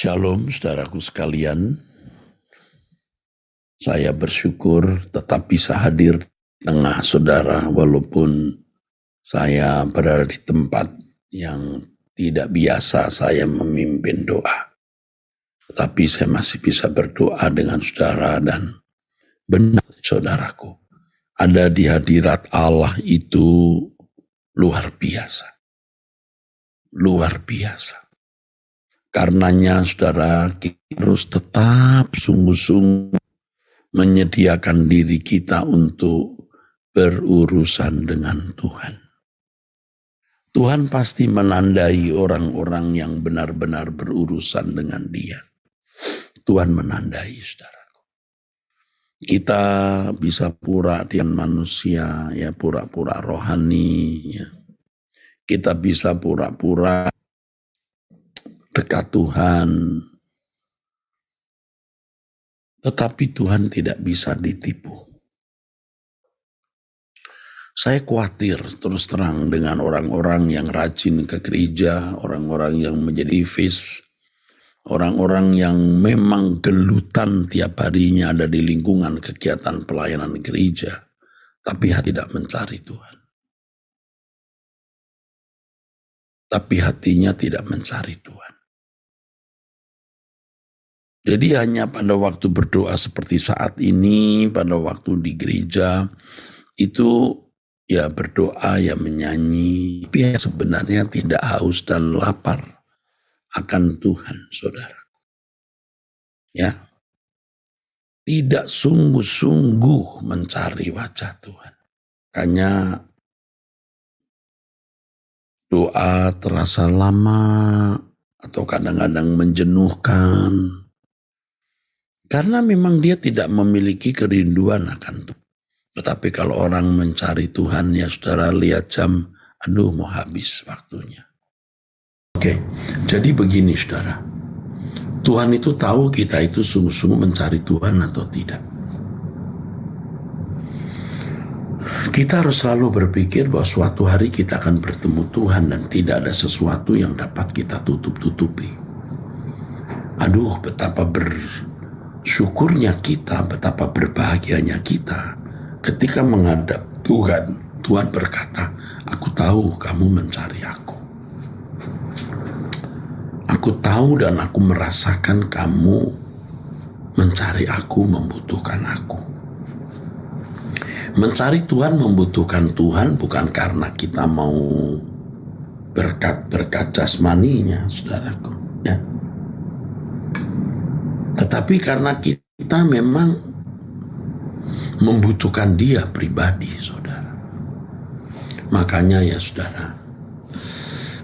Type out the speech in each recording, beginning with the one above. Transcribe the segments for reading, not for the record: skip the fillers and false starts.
Shalom saudaraku sekalian, saya bersyukur tetap bisa hadir di tengah saudara walaupun saya berada di tempat yang tidak biasa saya memimpin doa. Tetapi saya masih bisa berdoa dengan saudara dan benar saudaraku. Ada di hadirat Allah itu luar biasa. Luar biasa. Karenanya saudara kita harus tetap sungguh-sungguh menyediakan diri kita untuk berurusan dengan Tuhan. Tuhan pasti menandai orang-orang yang benar-benar berurusan dengan Dia. Tuhan menandai saudaraku. Kita bisa pura dengan manusia, ya pura-pura rohani, ya. Kita bisa pura-pura dekat Tuhan, tetapi Tuhan tidak bisa ditipu. Saya khawatir terus terang dengan orang-orang yang rajin ke gereja, orang-orang yang menjadi aktivis, orang-orang yang memang gelutan tiap harinya ada di lingkungan kegiatan pelayanan gereja, tapi tidak mencari Tuhan. Tapi hatinya tidak mencari Tuhan. Jadi hanya pada waktu berdoa seperti saat ini, pada waktu di gereja, itu ya berdoa, ya menyanyi, tapi ya sebenarnya tidak haus dan lapar akan Tuhan, saudara. Ya, tidak sungguh-sungguh mencari wajah Tuhan. Makanya doa terasa lama atau kadang-kadang menjenuhkan. Karena memang dia tidak memiliki kerinduan akan Tuhan. Tetapi kalau orang mencari Tuhan, ya saudara lihat jam, aduh mau habis waktunya. Oke, jadi begini saudara. Tuhan itu tahu kita itu sungguh-sungguh mencari Tuhan atau tidak. Kita harus selalu berpikir bahwa suatu hari kita akan bertemu Tuhan dan tidak ada sesuatu yang dapat kita tutup-tutupi. Aduh, betapa bersyukurnya kita, betapa berbahagianya kita ketika menghadap Tuhan. Tuhan berkata, aku tahu kamu mencari aku. Aku tahu dan aku merasakan kamu mencari aku, membutuhkan aku. Mencari Tuhan, membutuhkan Tuhan bukan karena kita mau berkat-berkat jasmaninya, saudaraku. Ya. Tetapi karena kita memang membutuhkan Dia pribadi, saudara. Makanya ya saudara,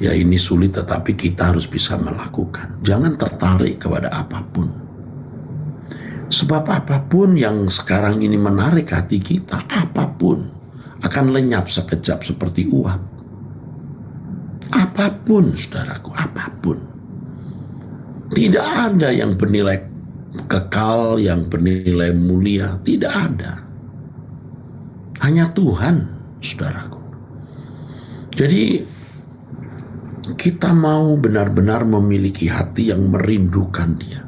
ya ini sulit tetapi kita harus bisa melakukan. Jangan tertarik kepada apapun. Sebab apapun yang sekarang ini menarik hati kita, apapun akan lenyap sekejap seperti uap. Apapun saudaraku, apapun. Tidak ada yang bernilai kekal, yang bernilai mulia, tidak ada. Hanya Tuhan, saudaraku. Jadi kita mau benar-benar memiliki hati yang merindukan Dia.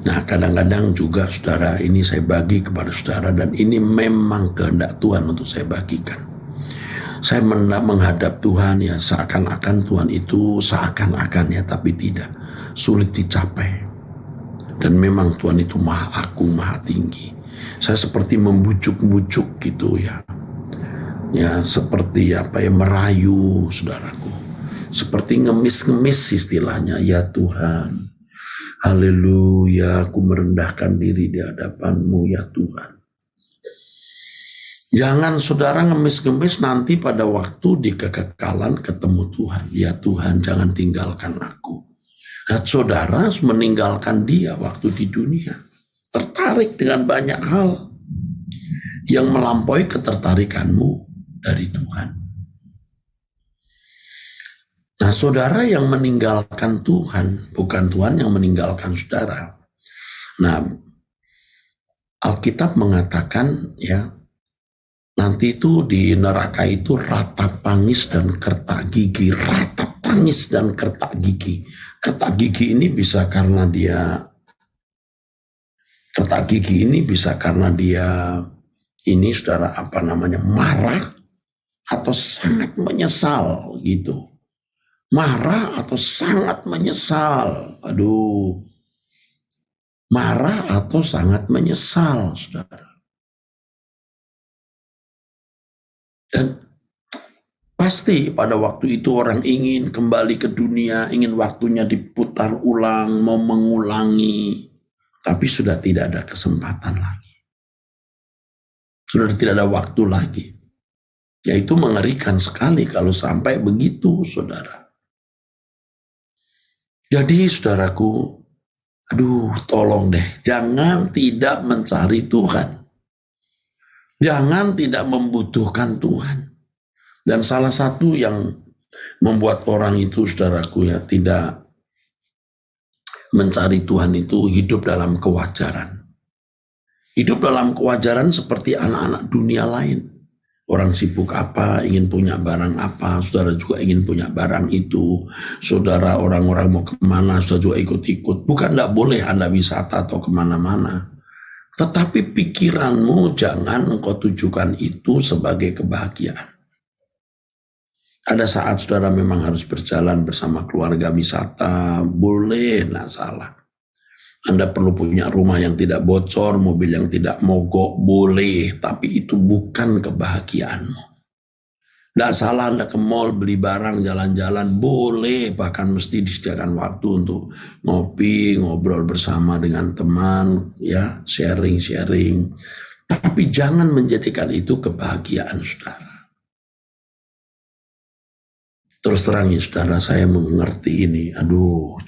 Nah, kadang-kadang juga saudara, ini saya bagi kepada saudara dan ini memang kehendak Tuhan untuk saya bagikan. Saya menghadap Tuhan ya seakan-akan Tuhan itu seakan-akan ya, tapi tidak, sulit dicapai. Dan memang Tuhan itu maha agung, maha tinggi. Saya seperti membujuk-bujuk gitu ya. Ya seperti apa ya, merayu saudaraku. Seperti ngemis-ngemis istilahnya, ya Tuhan. Haleluya, aku merendahkan diri di hadapan-Mu ya Tuhan. Jangan saudara ngemis-ngemis nanti pada waktu di kekekalan ketemu Tuhan. Ya Tuhan, jangan tinggalkan aku. Dan saudara meninggalkan Dia waktu di dunia. Tertarik dengan banyak hal yang melampaui ketertarikanmu dari Tuhan. Nah, saudara yang meninggalkan Tuhan, bukan Tuhan yang meninggalkan saudara. Nah, Alkitab mengatakan ya, nanti itu di neraka itu ratap tangis dan kertak gigi, ratap tangis dan kertak gigi. Kertak gigi ini bisa karena dia ini saudara marah atau sangat menyesal gitu. Marah atau sangat menyesal. Marah atau sangat menyesal, saudara. Dan pasti pada waktu itu orang ingin kembali ke dunia, ingin waktunya diputar ulang, mau mengulangi. Tapi sudah tidak ada kesempatan lagi. Sudah tidak ada waktu lagi. Yaitu mengerikan sekali kalau sampai begitu, saudara. Jadi saudaraku, tolong deh, jangan tidak mencari Tuhan. Jangan tidak membutuhkan Tuhan. Dan salah satu yang membuat orang itu, saudaraku ya, tidak mencari Tuhan itu hidup dalam kewajaran. Hidup dalam kewajaran seperti anak-anak dunia lain. Orang sibuk apa, ingin punya barang apa, saudara juga ingin punya barang itu. Saudara, orang-orang mau kemana, saudara juga ikut-ikut. Bukan tidak boleh Anda wisata atau kemana-mana. Tetapi pikiranmu jangan engkau tujukan itu sebagai kebahagiaan. Ada saat saudara memang harus berjalan bersama keluarga wisata, boleh, tidak salah. Anda perlu punya rumah yang tidak bocor, mobil yang tidak mogok, boleh. Tapi itu bukan kebahagiaanmu. Tidak salah Anda ke mall, beli barang, jalan-jalan, boleh. Bahkan mesti disediakan waktu untuk ngopi, ngobrol bersama dengan teman, ya, sharing-sharing. Tapi jangan menjadikan itu kebahagiaan saudara. Terus terang ya saudara, saya mengerti ini.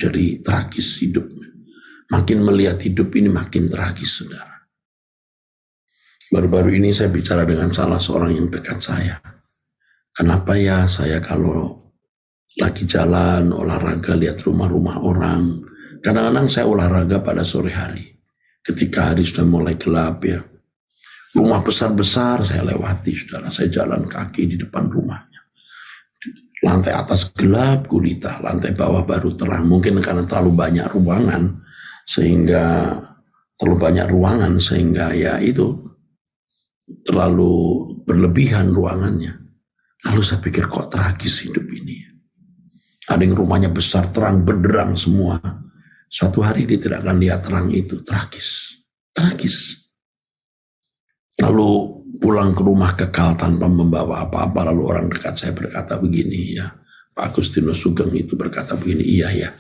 Jadi tragis hidupnya. Makin melihat hidup ini makin tragis, saudara. Baru-baru ini saya bicara dengan salah seorang yang dekat saya. Kenapa ya saya kalau lagi jalan, olahraga, lihat rumah-rumah orang. Kadang-kadang saya olahraga pada sore hari. Ketika hari sudah mulai gelap ya. Rumah besar-besar saya lewati, saudara. Saya jalan kaki di depan rumahnya. Lantai atas gelap gulita, lantai bawah baru terang. Mungkin karena terlalu banyak ruangan, sehingga ya itu terlalu berlebihan ruangannya. Lalu saya pikir kok tragis hidup ini. Ada yang rumahnya besar, terang, benderang semua. Suatu hari dia tidak akan lihat terang itu. Tragis. Lalu pulang ke rumah kekal tanpa membawa apa-apa. Lalu orang dekat saya berkata begini ya. Pak Agustinus Sugeng itu berkata begini, iya ya.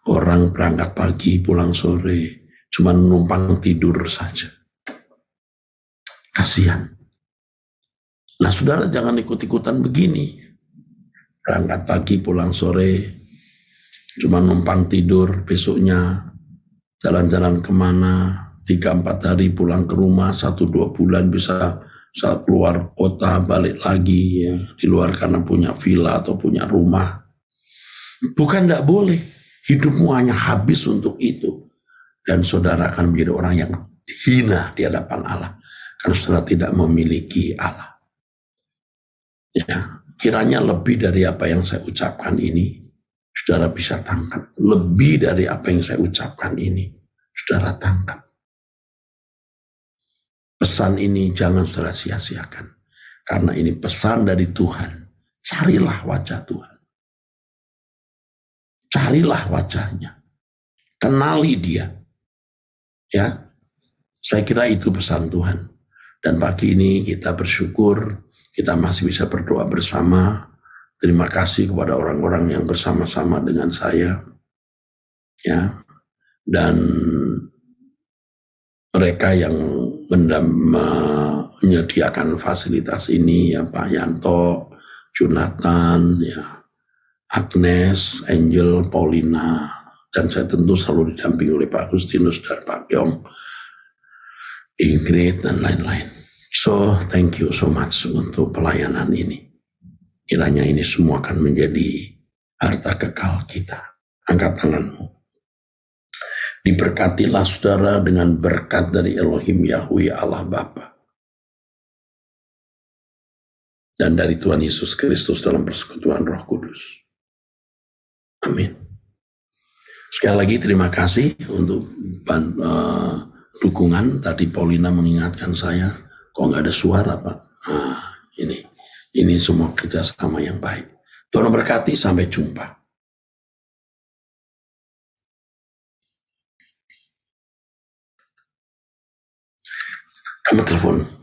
Orang berangkat pagi, pulang sore, cuma numpang tidur saja. Kasihan. Nah saudara jangan ikut-ikutan begini. Berangkat pagi, pulang sore, cuma numpang tidur, besoknya jalan-jalan kemana, 3-4 hari pulang ke rumah, 1-2 bulan bisa saat keluar kota, balik lagi, ya, di luar karena punya villa atau punya rumah. Bukan tidak boleh. Hidupmu hanya habis untuk itu. Dan saudara akan menjadi orang yang hina di hadapan Allah. Karena saudara tidak memiliki Allah. Ya, kiranya lebih dari apa yang saya ucapkan ini, saudara bisa tangkap. Lebih dari apa yang saya ucapkan ini, saudara tangkap. Pesan ini jangan saudara sia-siakan. Karena ini pesan dari Tuhan. Carilah wajah Tuhan. Carilah wajahnya. Kenali dia. Ya. Saya kira itu pesan Tuhan. Dan pagi ini kita bersyukur. Kita masih bisa berdoa bersama. Terima kasih kepada orang-orang yang bersama-sama dengan saya. Ya. Dan mereka yang menyediakan fasilitas ini, ya Pak Yanto, Jonathan, ya Agnes, Angel, Paulina, dan saya tentu selalu didampingi oleh Pak Agustinus dan Pak Yong, Ingrid, dan lain-lain. So, thank you so much untuk pelayanan ini. Kiranya ini semua akan menjadi harta kekal kita. Angkat tanganmu. Diberkatilah saudara dengan berkat dari Elohim Yahweh Allah Bapa. Dan dari Tuhan Yesus Kristus dalam persekutuan Roh Kudus. Amin. Sekali lagi terima kasih untuk dukungan. Tadi Paulina mengingatkan saya, kok nggak ada suara Pak? Ini semua kerjasama yang baik. Tuhan memberkati, sampai jumpa. Kamu telepon.